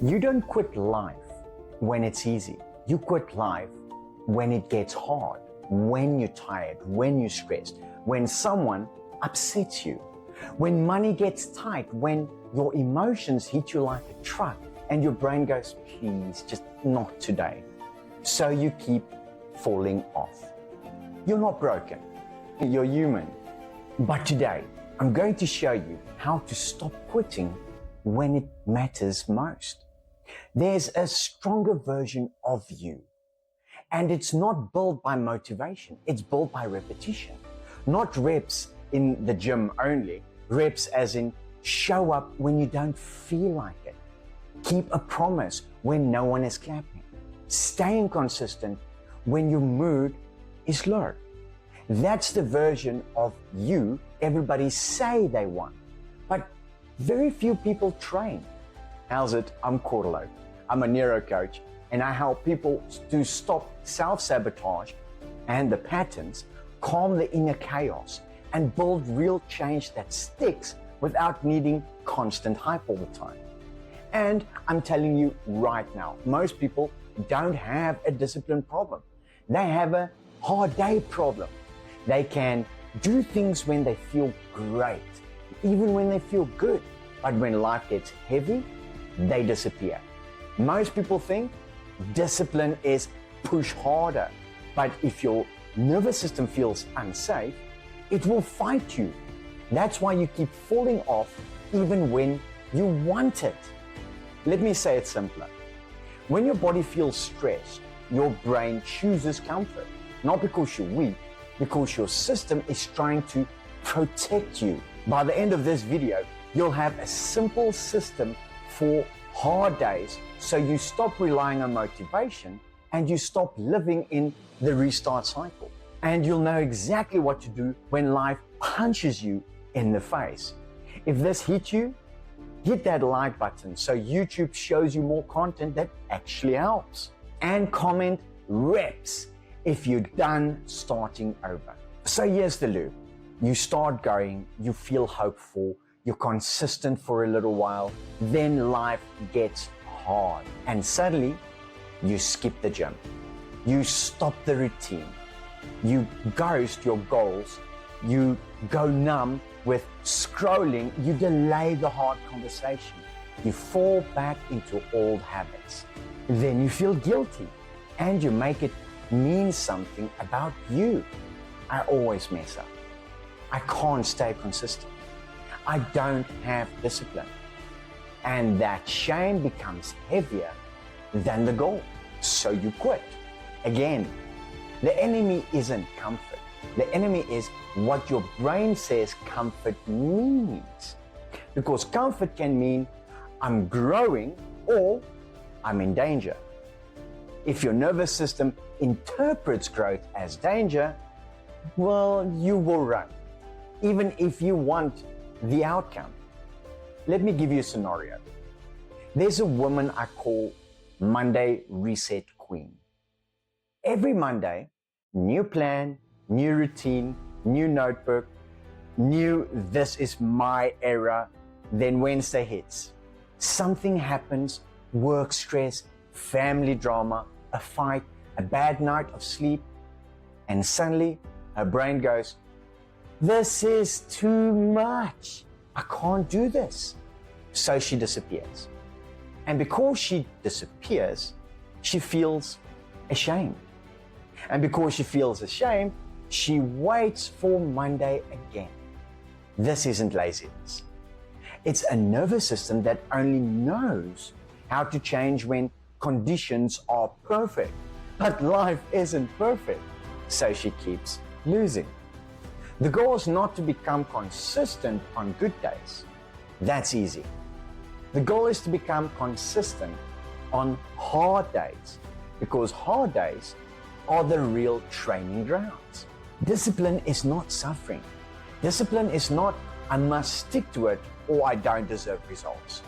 You don't quit life when it's easy. You quit life when it gets hard, when you're tired, when you're stressed, when someone upsets you, when money gets tight, when your emotions hit you like a truck and your brain goes, please, just not today. So you keep falling off. You're not broken. You're human. But today, I'm going to show you how to stop quitting when it matters most. There's a stronger version of you. And it's not built by motivation. It's built by repetition. Not reps in the gym only. Reps as in show up when you don't feel like it. Keep a promise when no one is clapping. Staying consistent when your mood is low. That's the version of you everybody say they want. But very few people train. How's it? I'm Corlo. I'm a neuro coach, and I help people to stop self-sabotage and the patterns, calm the inner chaos, and build real change that sticks without needing constant hype all the time. And I'm telling you right now, most people don't have a discipline problem. They have a hard day problem. They can do things when they feel great, even when they feel good. But when life gets heavy, they disappear. Most people think discipline is push harder. But if your nervous system feels unsafe, it will fight you. That's why you keep falling off even when you want it. Let me say it simpler. When your body feels stressed, your brain chooses comfort. Not because you're weak, because your system is trying to protect you. By the end of this video, you'll have a simple system for hard days, so you stop relying on motivation and you stop living in the restart cycle. And you'll know exactly what to do when life punches you in the face. If this hit you, hit that like button so YouTube shows you more content that actually helps. And comment reps if you're done starting over. So here's the loop. You start going, you feel hopeful, you're consistent for a little while, then life gets hard. And suddenly, you skip the gym. You stop the routine. You ghost your goals. You go numb with scrolling. You delay the hard conversation. You fall back into old habits. Then you feel guilty and you make it mean something about you. I always mess up. I can't stay consistent. I don't have discipline. And that shame becomes heavier than the goal. So you quit. Again, the enemy isn't comfort. The enemy is what your brain says comfort means. Because comfort can mean I'm growing or I'm in danger. If your nervous system interprets growth as danger, well, you will run, even if you want the outcome. Let me give you a scenario. There's a woman I call Monday Reset Queen. Every Monday, new plan, new routine, new notebook, new this is my era. Then Wednesday hits. Something happens, work stress, family drama, a fight, a bad night of sleep, and suddenly her brain goes, this is too much. I can't do this. So she disappears. And because she disappears, she feels ashamed. And because she feels ashamed, she waits for Monday again. This isn't laziness. It's a nervous system that only knows how to change when conditions are perfect. But life isn't perfect, so she keeps losing. The goal is not to become consistent on good days. That's easy. The goal is to become consistent on hard days, because hard days are the real training grounds. Discipline is not suffering. Discipline is not I must stick to it or I don't deserve results.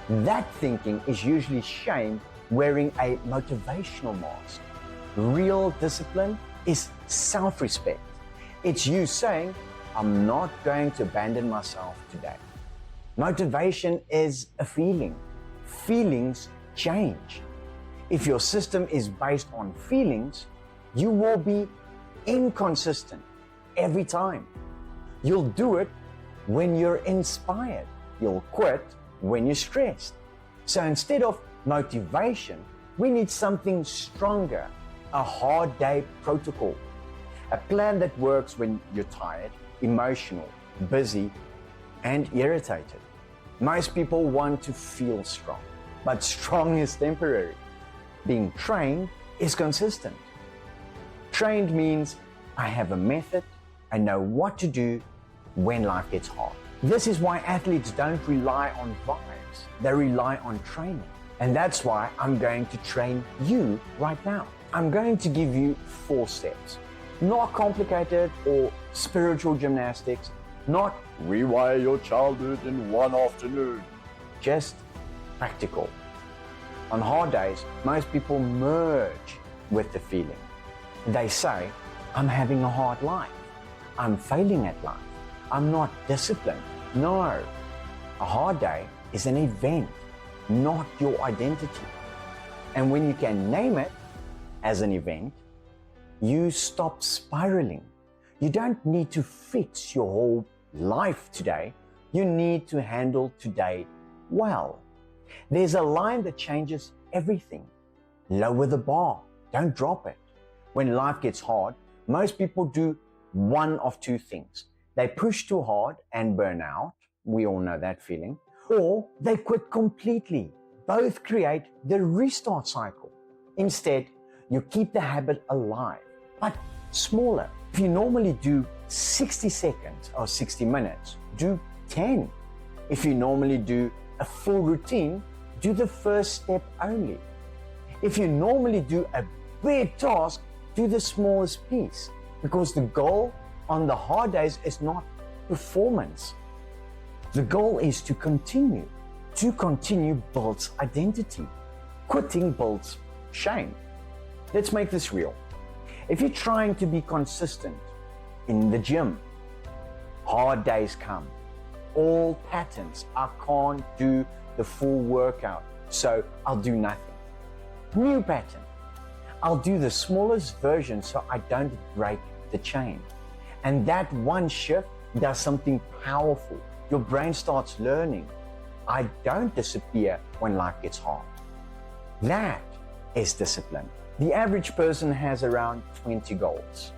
That thinking is usually shame wearing a motivational mask. Real discipline is self-respect. It's you saying, I'm not going to abandon myself today. Motivation is a feeling. feelings change. If your system is based on feelings, you will be inconsistent every time. You'll do it when you're inspired. You'll quit when you're stressed. So instead of motivation, we need something stronger, a hard day protocol, a plan that works when you're tired, emotional, busy, and irritated. Most people want to feel strong, but strong is temporary. Being trained is consistent. Trained means I have a method, I know what to do when life gets hard. This is why athletes don't rely on vibes, they rely on training. And that's why I'm going to train you right now. I'm going to give you 4 steps. Not complicated or spiritual gymnastics, not rewire your childhood in one afternoon. Just practical. On hard days, most people merge with the feeling. They say, I'm having a hard life. I'm failing at life. I'm not disciplined. No. A hard day is an event, not your identity. And when you can name it as an event, you stop spiraling. You don't need to fix your whole life today. You need to handle today well. There's a line that changes everything. Lower the bar, don't drop it. When life gets hard, most people do one of 2 things. They push too hard and burn out. We all know that feeling. Or they quit completely. Both create the restart cycle. Instead, you keep the habit alive, but smaller. If you normally do 60 seconds or 60 minutes, do 10. If you normally do a full routine, do the first step only. If you normally do a big task, do the smallest piece. Because the goal on the hard days is not performance. The goal is to continue. To continue builds identity. Quitting builds shame. Let's make this real. If you're trying to be consistent in the gym, hard days come. All patterns, I can't do the full workout, so I'll do nothing. New pattern, I'll do the smallest version so I don't break the chain. And that one shift does something powerful. Your brain starts learning. I don't disappear when life gets hard. That is discipline. The average person has around 20 goals.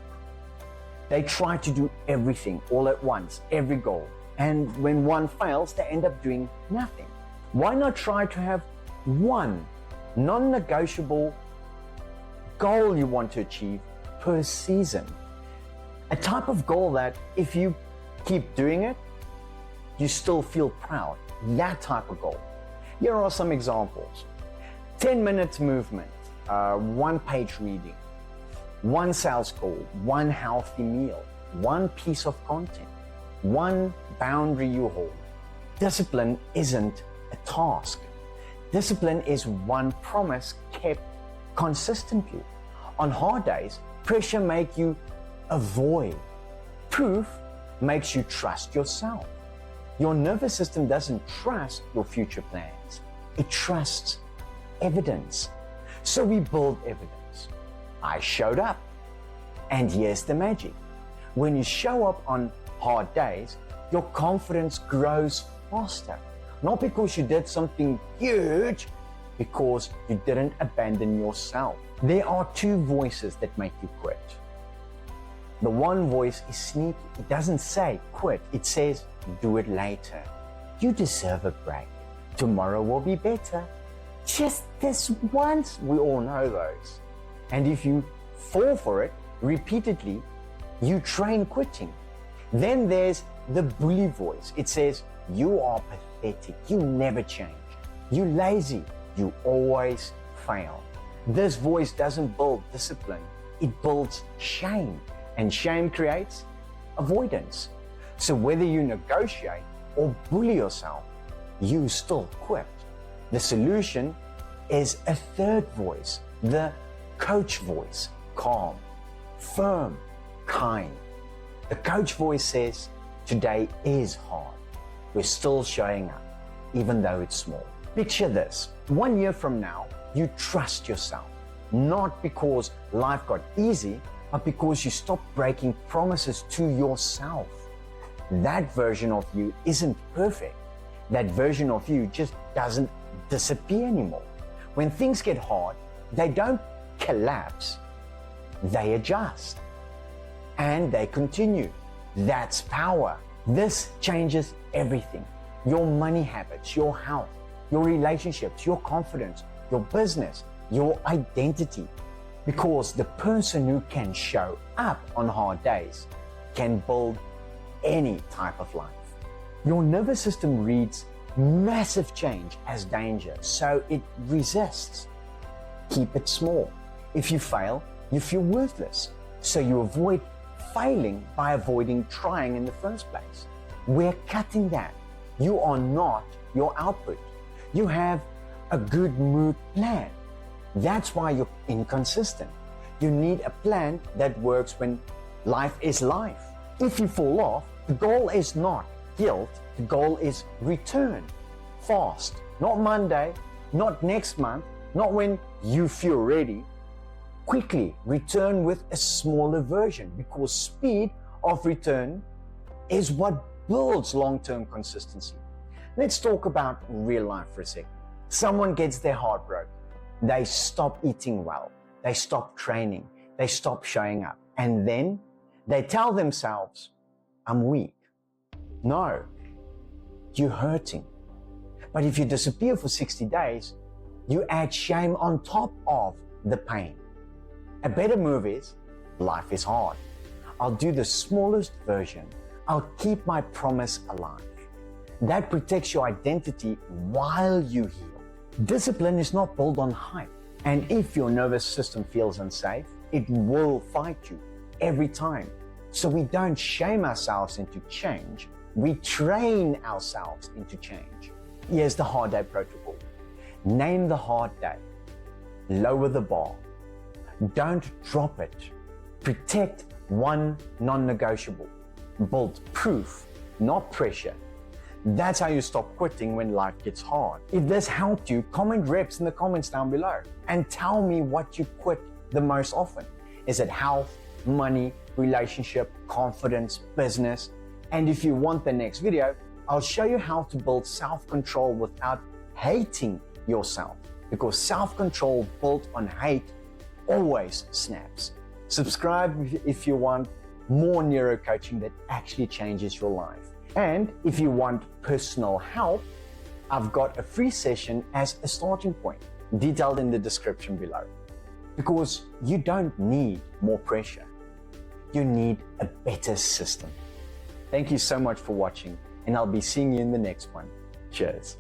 They try to do everything all at once, every goal. And when one fails, they end up doing nothing. Why not try to have one non-negotiable goal you want to achieve per season? A type of goal that if you keep doing it, you still feel proud. That type of goal. Here are some examples. 10 minutes movement, 1 page reading, 1 sales call, 1 healthy meal, 1 piece of content, 1 boundary you hold. Discipline isn't a task. Discipline is one promise kept consistently. On hard days, pressure makes you avoid. Proof makes you trust yourself. Your nervous system doesn't trust your future plans. It trusts evidence. So we build evidence. I showed up. And here's the magic. When you show up on hard days, your confidence grows faster. Not because you did something huge, because you didn't abandon yourself. There are 2 voices that make you quit. The one voice is sneaky. It doesn't say quit. It says do it later. You deserve a break. Tomorrow will be better. Just this once. We all know those. And if you fall for it repeatedly, you train quitting. Then there's the bully voice. It says you are pathetic. You never change. You lazy. You always fail. This voice doesn't build discipline. It builds shame. And shame creates avoidance. So whether you negotiate or bully yourself, you still quit. The solution is a 3rd voice, the coach voice, calm, firm, kind. The coach voice says, today is hard. We're still showing up, even though it's small. Picture this. 1 year from now, you trust yourself, not because life got easy, but because you stopped breaking promises to yourself. That version of you isn't perfect. That version of you just doesn't disappear anymore. When things get hard, they don't collapse, they adjust. And they continue. That's power. This changes everything. Your money habits, your health, your relationships, your confidence, your business, your identity. Because the person who can show up on hard days can build any type of life. Your nervous system reads massive change as danger, so it resists. Keep it small. If you fail, you feel worthless, so you avoid failing by avoiding trying in the first place. We're cutting that. You are not your output. You have a good mood plan. That's why you're inconsistent. You need a plan that works when life is life. If you fall off, the goal is not guilt, the goal is return. Fast. Not Monday, not next month, not when you feel ready. Quickly return with a smaller version, because speed of return is what builds long-term consistency. Let's talk about real life for a second. Someone gets their heart broken. They stop eating well. They stop training. They stop showing up. And then they tell themselves, I'm weak. No, you're hurting. But if you disappear for 60 days, you add shame on top of the pain. A better move is, life is hard. I'll do the smallest version. I'll keep my promise alive. That protects your identity while you heal. Discipline is not built on hype. And if your nervous system feels unsafe, it will fight you every time. So we don't shame ourselves into change. We train ourselves into change. Here's the hard day protocol. Name the hard day. Lower the bar. Don't drop it. Protect one non-negotiable. Build proof, not pressure. That's how you stop quitting when life gets hard. If this helped you, comment reps in the comments down below and tell me what you quit the most often. Is it health, money, relationship, confidence, business? And if you want the next video, I'll show you how to build self-control without hating yourself, because self-control built on hate always snaps. Subscribe if you want more neuro coaching that actually changes your life. And if you want personal help, I've got a free session as a starting point, detailed in the description below. Because you don't need more pressure. You need a better system. Thank you so much for watching, and I'll be seeing you in the next one. Cheers.